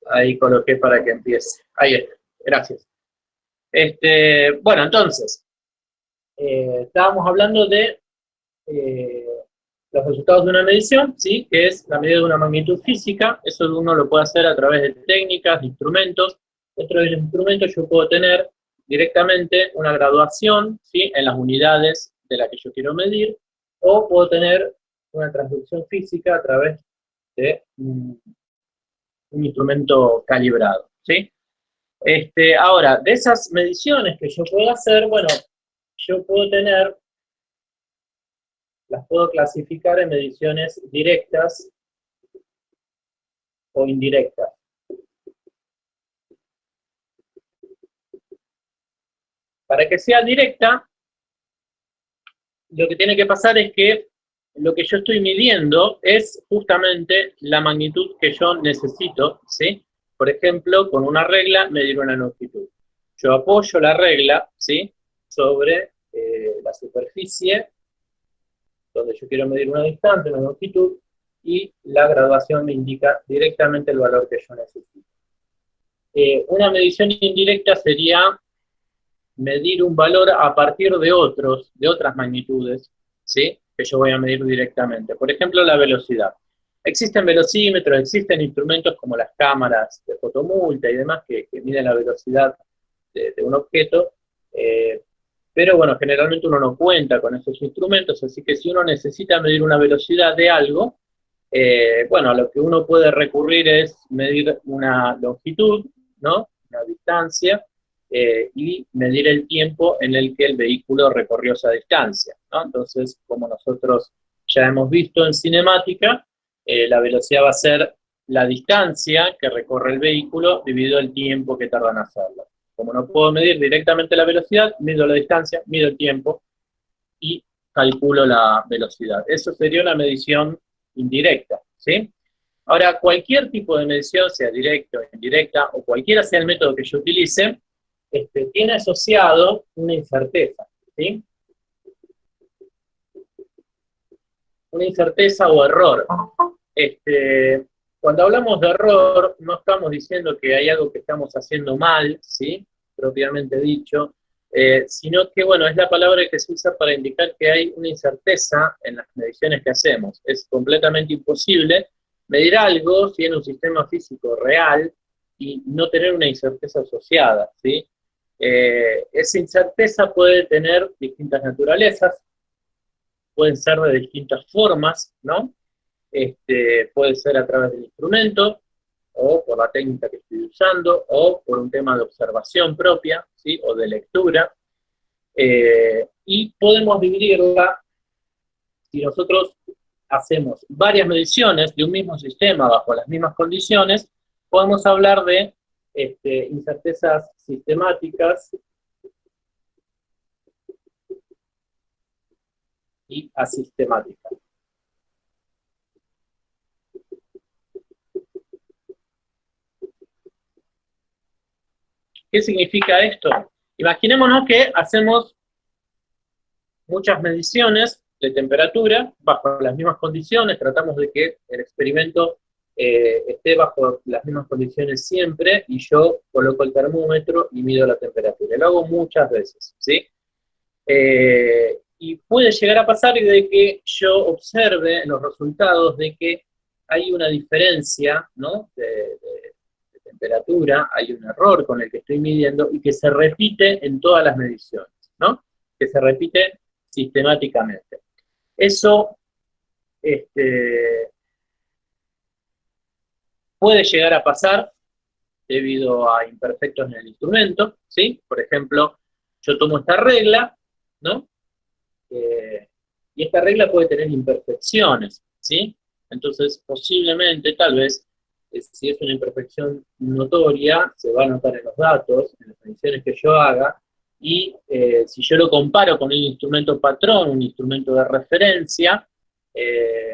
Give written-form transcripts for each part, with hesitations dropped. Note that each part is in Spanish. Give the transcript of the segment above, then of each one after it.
Ahí coloqué para que empiece. Ahí está, gracias. Bueno, entonces, estábamos hablando de los resultados de una medición, ¿sí? Que es la medida de una magnitud física. Eso uno lo puede hacer a través de técnicas, de instrumentos. Dentro de los instrumentos yo puedo tener directamente una graduación, ¿sí? En las unidades de la que yo quiero medir, o puedo tener una transducción física a través de un instrumento calibrado, ¿sí? Ahora, de esas mediciones que yo puedo hacer, bueno, yo puedo tener, las puedo clasificar en mediciones directas o indirectas. Para que sea directa, lo que tiene que pasar es que lo que yo estoy midiendo es justamente la magnitud que yo necesito, ¿sí? Por ejemplo, con una regla medir una longitud. Yo apoyo la regla, ¿sí? Sobre la superficie donde yo quiero medir una distancia, una longitud, y la graduación me indica directamente el valor que yo necesito. Una medición indirecta sería medir un valor a partir de otras magnitudes, ¿sí? Que yo voy a medir directamente. Por ejemplo, la velocidad. Existen velocímetros, existen instrumentos como las cámaras de fotomulta y demás que miden la velocidad de un objeto, pero bueno, generalmente uno no cuenta con esos instrumentos, así que si uno necesita medir una velocidad de algo, bueno, a lo que uno puede recurrir es medir una longitud, ¿no? Una distancia, y medir el tiempo en el que el vehículo recorrió esa distancia, ¿no? Entonces, como nosotros ya hemos visto en cinemática, la velocidad va a ser la distancia que recorre el vehículo dividido el tiempo que tarda en hacerlo. Como no puedo medir directamente la velocidad, mido la distancia, mido el tiempo y calculo la velocidad. Eso sería una medición indirecta, ¿sí? Ahora, cualquier tipo de medición, sea directa o indirecta, o cualquiera sea el método que yo utilice, tiene asociado una incerteza, ¿sí? Una incerteza o error. Cuando hablamos de error, no estamos diciendo que hay algo que estamos haciendo mal, ¿sí? Propiamente dicho, sino que, bueno, es la palabra que se usa para indicar que hay una incerteza en las mediciones que hacemos. Es completamente imposible medir algo si en un sistema físico real y no tener una incerteza asociada, ¿sí? Esa incerteza puede tener distintas naturalezas, pueden ser de distintas formas, ¿no? Puede ser a través del instrumento, o por la técnica que estoy usando, o por un tema de observación propia, ¿sí? O de lectura. Y podemos dividirla, si nosotros hacemos varias mediciones de un mismo sistema bajo las mismas condiciones, podemos hablar de incertezas sistemáticas y asistemáticas. ¿Qué significa esto? Imaginémonos que hacemos muchas mediciones de temperatura bajo las mismas condiciones, tratamos de que el experimento esté bajo las mismas condiciones siempre, y yo coloco el termómetro y mido la temperatura. Lo hago muchas veces, ¿sí? Y puede llegar a pasar de que yo observe en los resultados de que hay una diferencia, ¿no? de temperatura, hay un error con el que estoy midiendo y que se repite en todas las mediciones, ¿no? Que se repite sistemáticamente. Eso puede llegar a pasar debido a imperfectos en el instrumento, ¿sí? Por ejemplo, yo tomo esta regla, ¿no? Y esta regla puede tener imperfecciones, ¿sí? Entonces, posiblemente, tal vez, si es una imperfección notoria, se va a notar en los datos, en las mediciones que yo haga, y si yo lo comparo con un instrumento patrón, un instrumento de referencia,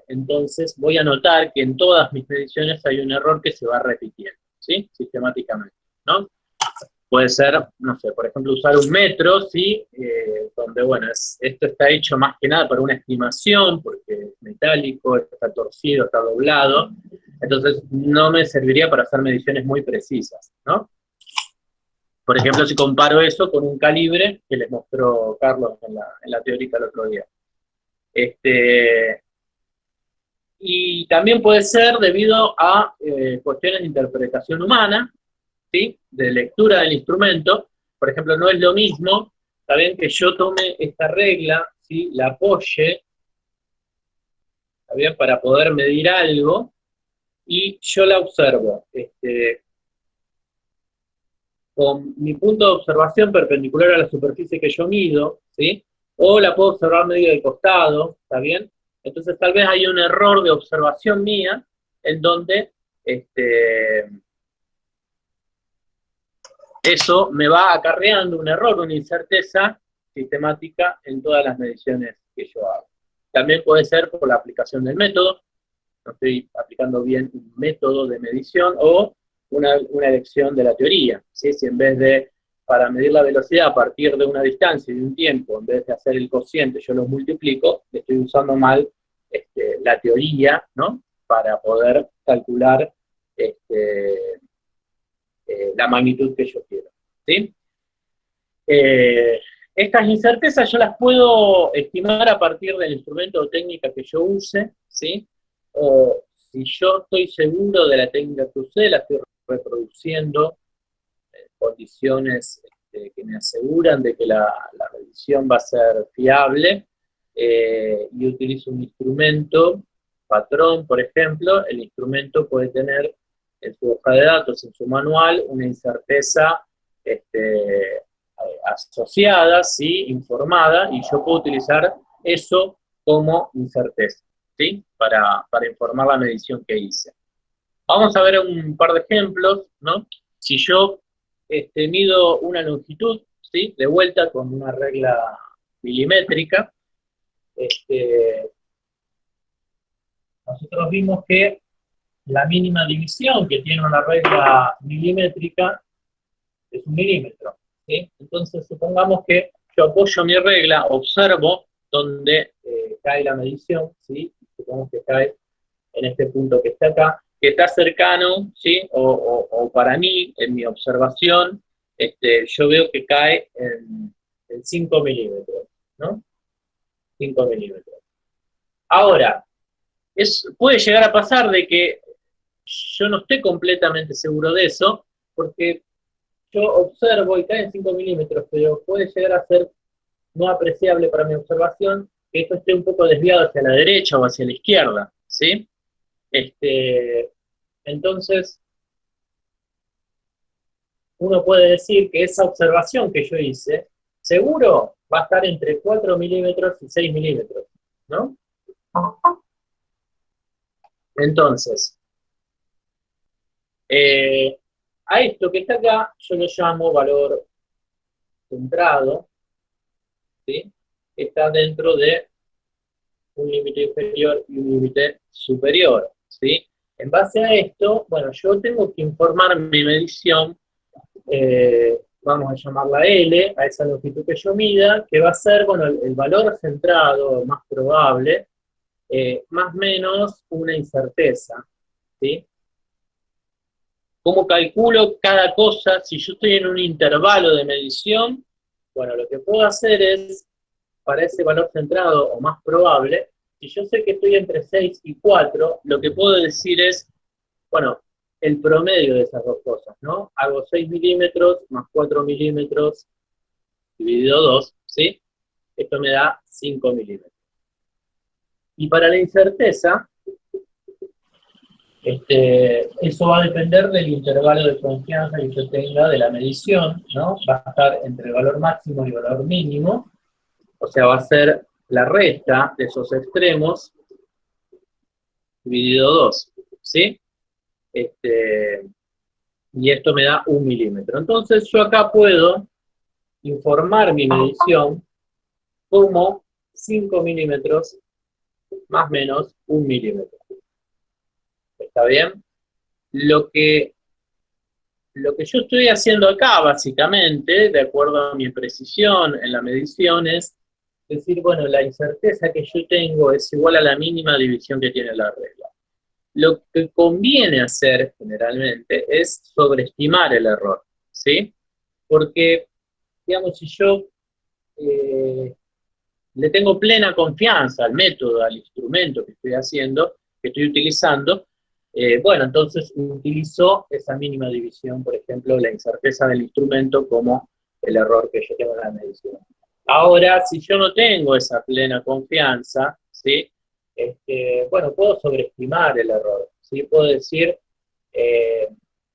entonces voy a notar que en todas mis mediciones hay un error que se va repitiendo, ¿sí? Sistemáticamente, ¿no? Puede ser, no sé, por ejemplo, usar un metro, ¿sí? Donde, bueno, esto está hecho más que nada para una estimación, porque es metálico, está torcido, está doblado, entonces no me serviría para hacer mediciones muy precisas, ¿no? Por ejemplo, si comparo eso con un calibre que les mostró Carlos en la teórica el otro día. Y también puede ser debido a cuestiones de interpretación humana, ¿sí? De lectura del instrumento. Por ejemplo, no es lo mismo, está bien que yo tome esta regla, ¿sí? La apoye, está bien, para poder medir algo, y yo la observo con mi punto de observación perpendicular a la superficie que yo mido, ¿sí? O la puedo observar medio de costado, ¿está bien? Entonces tal vez hay un error de observación mía en donde eso me va acarreando un error, una incerteza sistemática en todas las mediciones que yo hago. También puede ser por la aplicación del método, no estoy aplicando bien un método de medición, o una elección de la teoría, ¿sí? Si en vez de, para medir la velocidad a partir de una distancia y de un tiempo, en vez de hacer el cociente, yo lo multiplico, estoy usando mal la teoría, ¿no? Para poder calcular la magnitud que yo quiero, ¿sí? Estas incertezas yo las puedo estimar a partir del instrumento o técnica que yo use, ¿sí? O si yo estoy seguro de la técnica que usé, la estoy reproduciendo en condiciones que me aseguran de que la medición va a ser fiable, y utilizo un instrumento, patrón, por ejemplo, el instrumento puede tener en su hoja de datos, en su manual, una incerteza asociada, ¿sí? Informada, y yo puedo utilizar eso como incerteza, ¿sí? Para informar la medición que hice. Vamos a ver un par de ejemplos, ¿no? Si yo mido una longitud, ¿sí? De vuelta con una regla milimétrica, nosotros vimos que la mínima división que tiene una regla milimétrica es 1 milímetro, ¿sí? Entonces, supongamos que yo apoyo mi regla, observo dónde cae la medición, ¿sí? Supongamos que cae en este punto que está acá, que está cercano, ¿sí? O para mí, en mi observación, yo veo que cae en 5 milímetros, ¿no? 5 milímetros. Ahora, puede llegar a pasar de que yo no esté completamente seguro de eso, porque yo observo y cae en 5 milímetros, pero puede llegar a ser no apreciable para mi observación que esto esté un poco desviado hacia la derecha o hacia la izquierda, ¿sí? Entonces, uno puede decir que esa observación que yo hice, seguro va a estar entre 4 milímetros y 6 milímetros, ¿no? Entonces, a esto que está acá, yo lo llamo valor centrado, ¿sí? Está dentro de un límite inferior y un límite superior, ¿sí? En base a esto, bueno, yo tengo que informar mi medición, vamos a llamarla L, a esa longitud que yo mida, que va a ser, bueno, el valor centrado más probable, más o menos una incerteza, ¿sí? ¿Cómo calculo cada cosa? Si yo estoy en un intervalo de medición, bueno, lo que puedo hacer es, para ese valor centrado o más probable, si yo sé que estoy entre 6 y 4, lo que puedo decir es, bueno, el promedio de esas dos cosas, ¿no? Hago 6 milímetros más 4 milímetros dividido 2, ¿sí? Esto me da 5 milímetros. Y para la incerteza, eso va a depender del intervalo de confianza que yo tenga de la medición, ¿no? Va a estar entre el valor máximo y el valor mínimo, o sea, va a ser la resta de esos extremos dividido 2, ¿sí? Y esto me da 1 milímetro. Entonces yo acá puedo informar mi medición como 5 milímetros más o menos 1 milímetro. ¿Está bien? Lo que lo que yo estoy haciendo acá, básicamente, de acuerdo a mi precisión en la medición, es decir, bueno, la incerteza que yo tengo es igual a la mínima división que tiene la regla. Lo que conviene hacer generalmente es sobreestimar el error, ¿sí? Porque, digamos, si yo le tengo plena confianza al método, al instrumento que estoy haciendo, que estoy utilizando, bueno, entonces utilizo esa mínima división, por ejemplo, la incerteza del instrumento como el error que yo tengo en la medición. Ahora, si yo no tengo esa plena confianza, ¿sí? Bueno, puedo sobreestimar el error, ¿sí? Puedo decir, eh,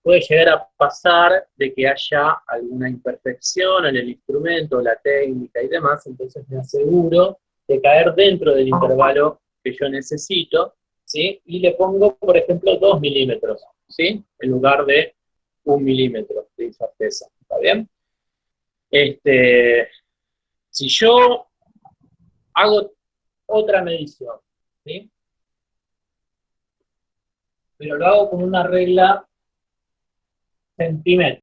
puede llegar a pasar de que haya alguna imperfección en el instrumento, la técnica y demás, entonces me aseguro de caer dentro del intervalo que yo necesito, ¿sí? Y le pongo, por ejemplo, 2 milímetros, ¿sí? En lugar de 1 milímetro de incerteza, ¿está bien? Si yo hago otra medición, ¿sí? Pero lo hago con una regla centímetro.